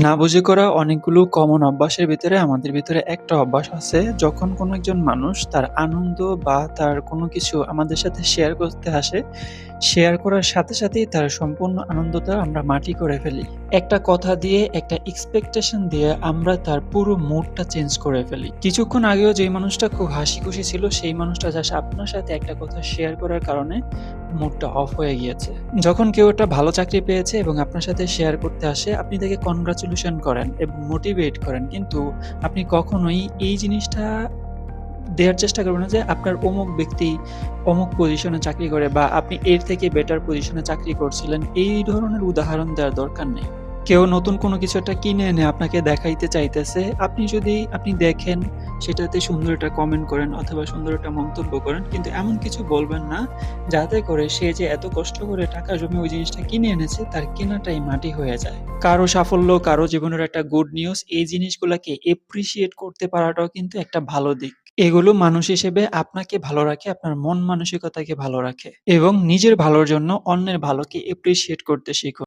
না বুঝে করা অনেকগুলো কমন অভ্যাসের ভিতরে আমাদের ভিতরে একটা অভ্যাস আছে। যখন কোনো একজন মানুষ তার আনন্দ বা তার কোনো কিছু আমাদের সাথে শেয়ার করতে আসে, শেয়ার করার সাথে সাথেই তার সম্পূর্ণ আনন্দটা আমরা মাটি করে ফেলি। একটা কথা দিয়ে, একটা এক্সপেকটেশন দিয়ে আমরা তার পুরো মুডটা চেঞ্জ করে ফেলি। কিছুক্ষণ আগেও যেই মানুষটা খুব হাসিখুশি ছিল, সেই মানুষটা জাস্ট আপনার সাথে একটা কথা শেয়ার করার কারণে মুডটা অফ হয়ে গিয়েছে। যখন কেউ একটা ভালো চাকরি পেয়েছে এবং আপনার সাথে শেয়ার করতে আসে, আপনি তাকে কনগ্রাচুলেশন করেন এবং মোটিভেট করেন। কিন্তু আপনি কখনোই এই জিনিসটা দেয়ার চেষ্টা করবেন না যে আপনার অমুক ব্যক্তি অমুক পজিশনে চাকরি করে বা আপনি এর থেকে বেটার পজিশনে চাকরি করছিলেন। এই ধরনের উদাহরণ দেওয়ার দরকার নেই। কেউ নতুন কোনো কিছু একটা কিনে এনে আপনাকে দেখাইতে চাইতেছে। আপনি দেখেন, সেটাতে সুন্দর একটা কমেন্ট করেন অথবা সুন্দর একটা মন্তব্য করেন। কিন্তু এমন কিছু বলবেন না, যাতে করে সে যে এত কষ্ট করে টাকা জমিয়ে ওই জিনিসটা কিনে এনেছে, তার কেনাটাই মাটি হয়ে যায়। কারো সাফল্য, কারো জীবনের একটা গুড নিউজ, এই জিনিসগুলাকে এপ্রিশিয়েট করতে পারাটাও কিন্তু একটা ভালো দিক। এগুলো মানুষ হিসেবে আপনাকে ভালো রাখে, আপনার মন মানসিকতাকে ভালো রাখে এবং নিজের ভালোর জন্য অন্যের ভালোকে এপ্রিশিয়েট করতে শিখুন।